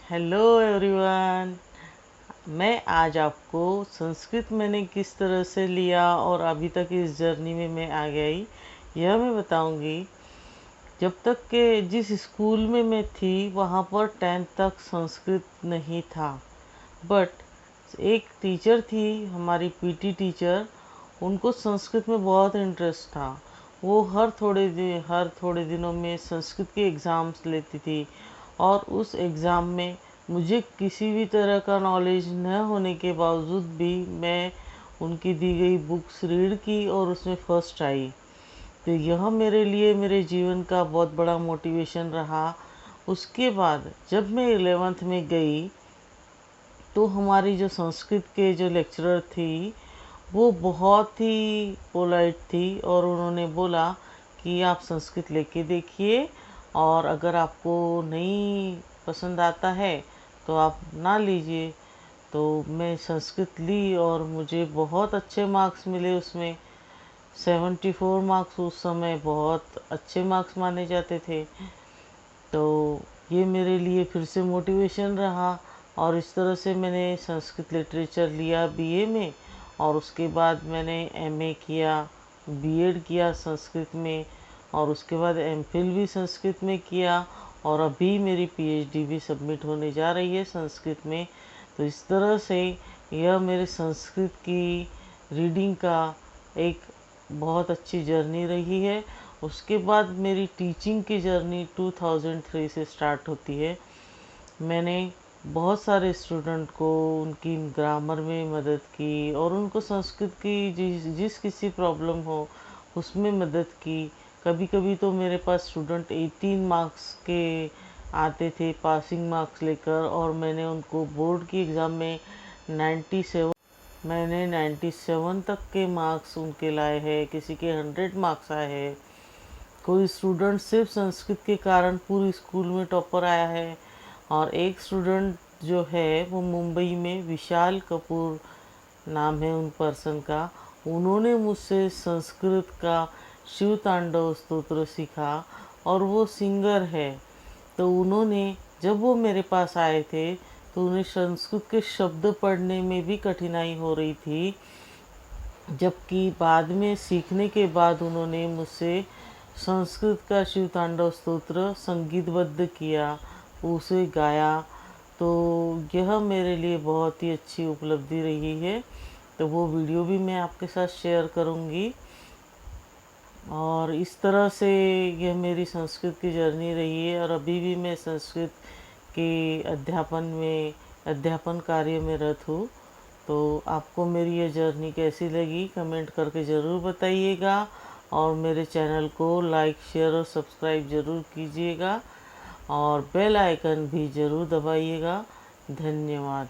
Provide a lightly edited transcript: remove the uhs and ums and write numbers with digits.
Hello everyone. मैं आज आपको संस्कृत मैंने किस तरह से लिया और अभी तक इस जर्नी में मैं आ गई, यह मैं बताऊंगी। जब तक के जिस स्कूल में मैं थी वहाँ पर 10th तक संस्कृत नहीं था। बट एक टीचर थी, हमारी पीटी टीचर, उनको संस्कृत में बहुत इंटरेस्ट था। वो हर थोड़े दिनों में संस्कृत के एग्ज़ाम्स लेती थी, और उस एग्ज़ाम में मुझे किसी भी तरह का नॉलेज न होने के बावजूद भी मैं उनकी दी गई बुक्स रीड की और उसमें फर्स्ट आई। तो यह मेरे लिए मेरे जीवन का बहुत बड़ा मोटिवेशन रहा। उसके बाद जब मैं 11th में गई तो हमारी जो संस्कृत के जो लेक्चरर थी वो बहुत ही पोलाइट थी, और उन्होंने बोला कि आप संस्कृत लेके देखिए, और अगर आपको नहीं पसंद आता है तो आप ना लीजिए। तो मैं संस्कृत ली और मुझे बहुत अच्छे मार्क्स मिले उसमें। 74 मार्क्स उस समय बहुत अच्छे मार्क्स माने जाते थे। तो ये मेरे लिए फिर से मोटिवेशन रहा, और इस तरह से मैंने संस्कृत लिटरेचर लिया बीए में, और उसके बाद मैंने एमए किया, बीएड किया संस्कृत में, और उसके बाद एमफिल भी संस्कृत में किया, और अभी मेरी पीएचडी भी सबमिट होने जा रही है संस्कृत में। तो इस तरह से यह मेरे संस्कृत की रीडिंग का एक बहुत अच्छी जर्नी रही है। उसके बाद मेरी टीचिंग की जर्नी 2003 से स्टार्ट होती है। मैंने बहुत सारे स्टूडेंट को उनकी ग्रामर में मदद की, और उनको संस्कृत की जिस किसी प्रॉब्लम हो उसमें मदद की। कभी कभी तो मेरे पास स्टूडेंट 18 मार्क्स के आते थे पासिंग मार्क्स लेकर, और मैंने उनको बोर्ड की एग्ज़ाम में 97 मैंने 97 तक के मार्क्स उनके लाए हैं। किसी के 100 मार्क्स आए हैं। कोई स्टूडेंट सिर्फ संस्कृत के कारण पूरी स्कूल में टॉपर आया है, और एक स्टूडेंट जो है वो मुंबई में, विशाल कपूर नाम है उन पर्सन का, उन्होंने मुझसे संस्कृत का शिव तांडव स्तोत्र सीखा, और वो सिंगर है। तो उन्होंने, जब वो मेरे पास आए थे तो उन्हें संस्कृत के शब्द पढ़ने में भी कठिनाई हो रही थी, जबकि बाद में सीखने के बाद उन्होंने मुझसे संस्कृत का शिव तांडव स्तोत्र संगीतबद्ध किया, उसे गाया। तो यह मेरे लिए बहुत ही अच्छी उपलब्धि रही है। तो वो वीडियो भी मैं आपके साथ शेयर करूँगी। और इस तरह से यह मेरी संस्कृत की जर्नी रही है, और अभी भी मैं संस्कृत के अध्यापन कार्य में रत हूँ। तो आपको मेरी ये जर्नी कैसी लगी कमेंट करके ज़रूर बताइएगा, और मेरे चैनल को लाइक शेयर और सब्सक्राइब ज़रूर कीजिएगा, और बेल आइकन भी ज़रूर दबाइएगा। धन्यवाद।